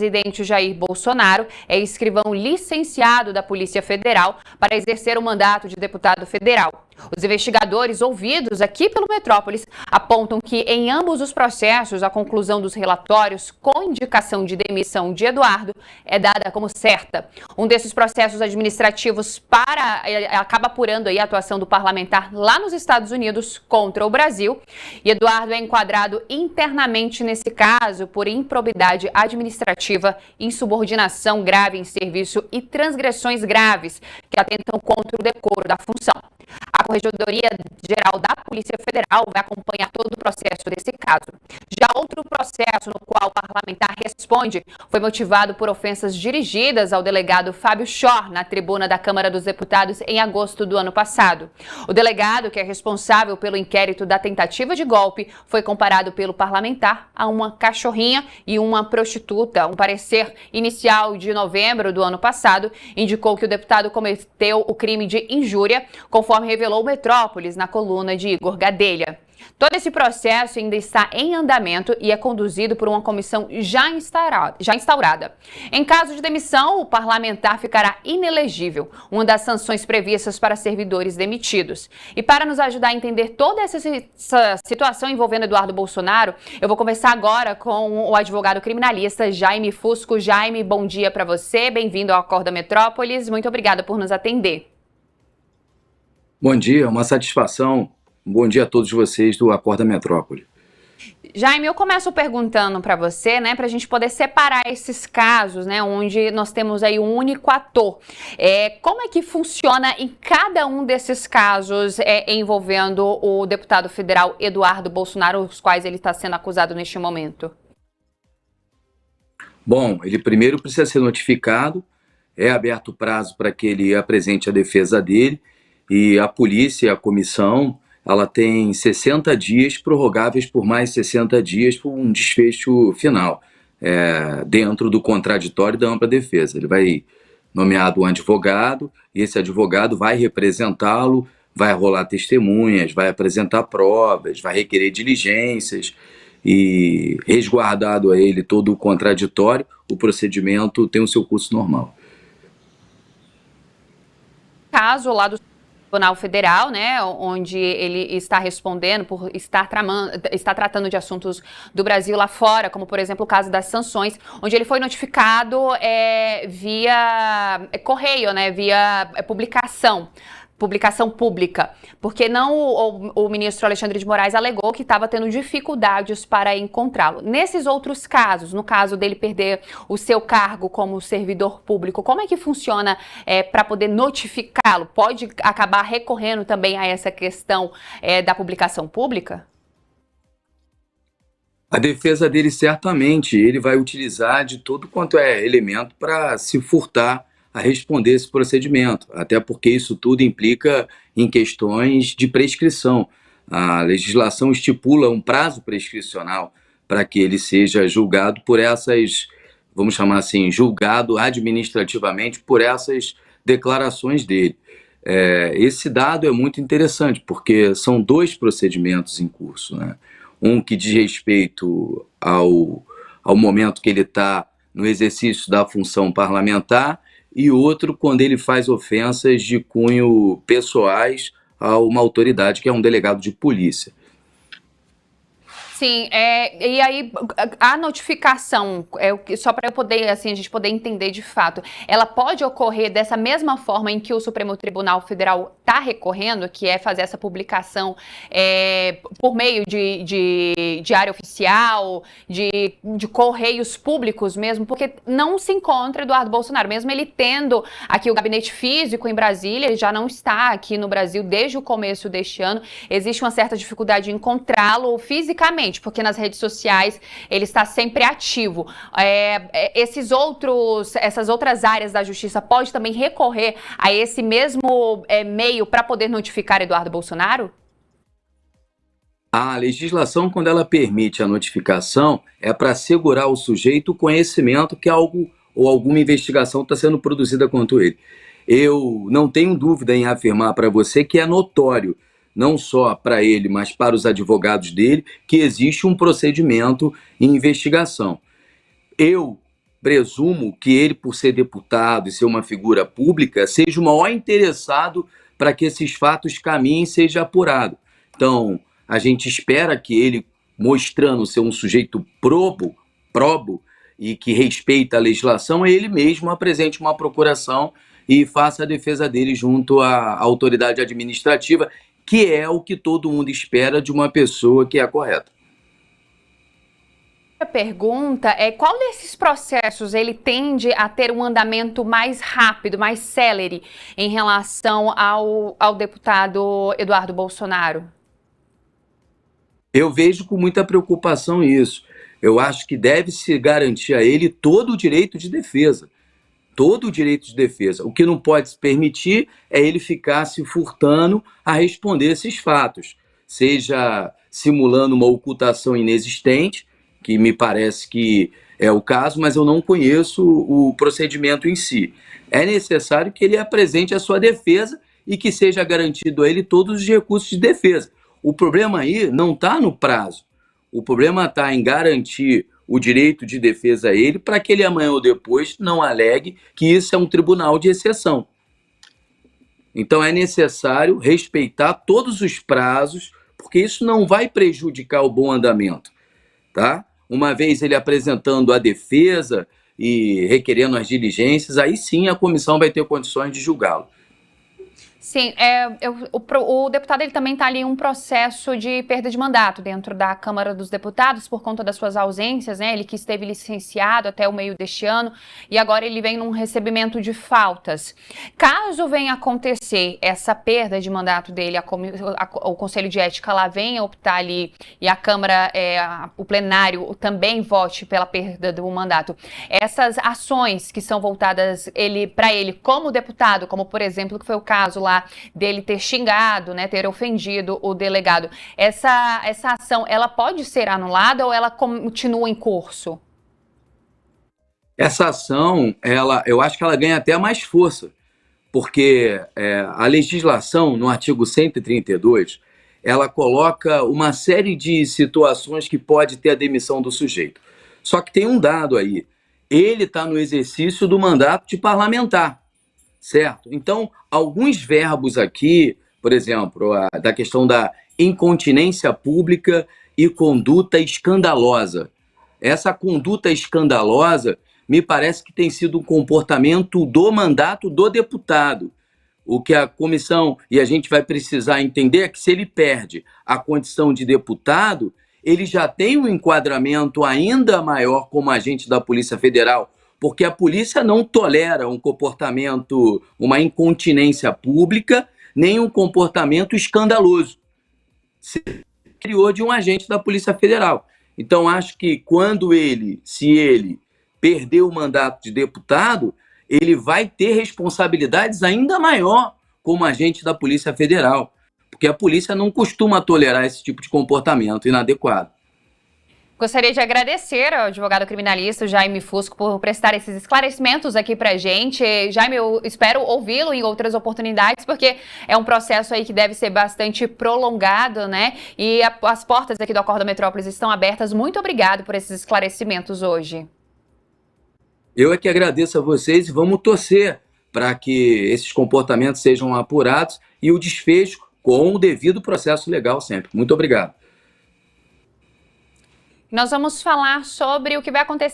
presidente Jair Bolsonaro é escrivão licenciado da Polícia Federal para exercer o mandato de deputado federal. Os investigadores ouvidos aqui pelo Metrópolis apontam que em ambos os processos a conclusão dos relatórios com indicação de demissão de Eduardo é dada como certa. Um desses processos administrativos acaba apurando aí a atuação do parlamentar lá nos Estados Unidos contra o Brasil. E Eduardo é enquadrado internamente nesse caso por improbidade administrativa, insubordinação grave em serviço e transgressões graves que atentam contra o decoro da função. A Corregedoria Geral da Polícia Federal vai acompanhar todo o processo desse caso. Já outro processo no qual o parlamentar responde foi motivado por ofensas dirigidas ao delegado Fábio Chor na tribuna da Câmara dos Deputados em agosto do ano passado. O delegado, que é responsável pelo inquérito da tentativa de golpe, foi comparado pelo parlamentar a uma cachorrinha e uma prostituta. Um parecer inicial de novembro do ano passado indicou que o deputado cometeu o crime de injúria, conforme revelou o Metrópolis na coluna de Igor Gadelha. Todo esse processo ainda está em andamento e é conduzido por uma comissão já instaurada. Em caso de demissão, o parlamentar ficará inelegível, uma das sanções previstas para servidores demitidos. E para nos ajudar a entender toda essa situação envolvendo Eduardo Bolsonaro, eu vou conversar agora com o advogado criminalista Jaime Fusco. Jaime, bom dia para você, bem-vindo ao Acorda Metrópolis, muito obrigada por nos atender. Bom dia, uma satisfação. Bom dia a todos vocês do Acorda Metrópole. Jaime, eu começo perguntando para você, né, para a gente poder separar esses casos, né, onde nós temos aí um único ator. Como é que funciona em cada um desses casos envolvendo o deputado federal Eduardo Bolsonaro, os quais ele está sendo acusado neste momento? Bom, ele primeiro precisa ser notificado, é aberto o prazo para que ele apresente a defesa dele, e a polícia, a comissão, ela tem 60 dias, prorrogáveis por mais 60 dias, por um desfecho final, dentro do contraditório da ampla defesa. Ele vai nomear um advogado, e esse advogado vai representá-lo, vai rolar testemunhas, vai apresentar provas, vai requerer diligências, e resguardado a ele todo o contraditório, o procedimento tem o seu curso normal. Caso lá do Tribunal Federal, né, onde ele está respondendo por estar tratando de assuntos do Brasil lá fora, como por exemplo o caso das sanções, onde ele foi notificado via correio, né, via publicação pública, porque não o ministro Alexandre de Moraes alegou que estava tendo dificuldades para encontrá-lo. Nesses outros casos, no caso dele perder o seu cargo como servidor público, como é que funciona para poder notificá-lo? Pode acabar recorrendo também a essa questão da publicação pública? A defesa dele, certamente, ele vai utilizar de todo quanto é elemento para se furtar a responder esse procedimento, até porque isso tudo implica em questões de prescrição. A legislação estipula um prazo prescricional para que ele seja julgado por essas, vamos chamar assim, julgado administrativamente por essas declarações dele. Esse dado é muito interessante, porque são dois procedimentos em curso, né? Um que diz respeito ao momento que ele está no exercício da função parlamentar, e outro quando ele faz ofensas de cunho pessoais a uma autoridade que é um delegado de polícia. Sim, e aí a notificação, só para eu poder, assim, a gente poder entender de fato, ela pode ocorrer dessa mesma forma em que o Supremo Tribunal Federal está recorrendo, que é fazer essa publicação por meio de diário oficial, de correios públicos mesmo, porque não se encontra Eduardo Bolsonaro, mesmo ele tendo aqui o gabinete físico em Brasília, ele já não está aqui no Brasil desde o começo deste ano, existe uma certa dificuldade de encontrá-lo fisicamente, porque nas redes sociais ele está sempre ativo. Essas outras áreas da justiça pode também recorrer a esse mesmo meio para poder notificar Eduardo Bolsonaro? A legislação, quando ela permite a notificação, é para assegurar ao sujeito o conhecimento que algo ou alguma investigação está sendo produzida contra ele. Eu não tenho dúvida em afirmar para você que é notório, não só para ele, mas para os advogados dele, que existe um procedimento em investigação. Eu presumo que ele, por ser deputado e ser uma figura pública, seja o maior interessado para que esses fatos caminhem e seja apurado. Então, a gente espera que ele, mostrando ser um sujeito probo e que respeita a legislação, ele mesmo apresente uma procuração e faça a defesa dele junto à autoridade administrativa, que é o que todo mundo espera de uma pessoa que é correta. A pergunta é qual desses processos ele tende a ter um andamento mais rápido, mais célere em relação ao deputado Eduardo Bolsonaro? Eu vejo com muita preocupação isso. Eu acho que deve-se garantir a ele todo o direito de defesa. Todo o direito de defesa. O que não pode se permitir é ele ficar se furtando a responder esses fatos, seja simulando uma ocultação inexistente, que me parece que é o caso, mas eu não conheço o procedimento em si. É necessário que ele apresente a sua defesa e que seja garantido a ele todos os recursos de defesa. O problema aí não está no prazo. O problema está em garantir o direito de defesa a ele para que ele amanhã ou depois não alegue que isso é um tribunal de exceção. Então é necessário respeitar todos os prazos, porque isso não vai prejudicar o bom andamento, tá? Uma vez ele apresentando a defesa e requerendo as diligências, aí sim a comissão vai ter condições de julgá-lo. Sim, o deputado ele também está ali em um processo de perda de mandato dentro da Câmara dos Deputados por conta das suas ausências, né? Ele que esteve licenciado até o meio deste ano e agora ele vem num recebimento de faltas. Caso venha acontecer essa perda de mandato dele, o Conselho de Ética lá venha optar ali e a Câmara, o plenário também vote pela perda do mandato. Essas ações que são voltadas para ele como deputado, como por exemplo que foi o caso lá dele ter xingado, né, ter ofendido o delegado. Essa ação, ela pode ser anulada ou ela continua em curso? Essa ação, eu acho que ela ganha até mais força, porque a legislação, no artigo 132, ela coloca uma série de situações que pode ter a demissão do sujeito. Só que tem um dado aí, ele está no exercício do mandato de parlamentar. Certo? Então, alguns verbos aqui, por exemplo, da questão da incontinência pública e conduta escandalosa. Essa conduta escandalosa me parece que tem sido um comportamento do mandato do deputado. O que a comissão, e a gente vai precisar entender, é que se ele perde a condição de deputado, ele já tem um enquadramento ainda maior como agente da Polícia Federal, porque a polícia não tolera um comportamento, uma incontinência pública, nem um comportamento escandaloso, superior de um agente da Polícia Federal. Então, acho que se ele perder o mandato de deputado, ele vai ter responsabilidades ainda maior como agente da Polícia Federal, porque a polícia não costuma tolerar esse tipo de comportamento inadequado. Gostaria de agradecer ao advogado criminalista Jaime Fusco por prestar esses esclarecimentos aqui pra gente. Jaime, eu espero ouvi-lo em outras oportunidades, porque é um processo aí que deve ser bastante prolongado, né? E as portas aqui do Acorda Metrópolis estão abertas. Muito obrigado por esses esclarecimentos hoje. Eu é que agradeço a vocês e vamos torcer para que esses comportamentos sejam apurados e o desfecho com o devido processo legal sempre. Muito obrigado. Nós vamos falar sobre o que vai acontecer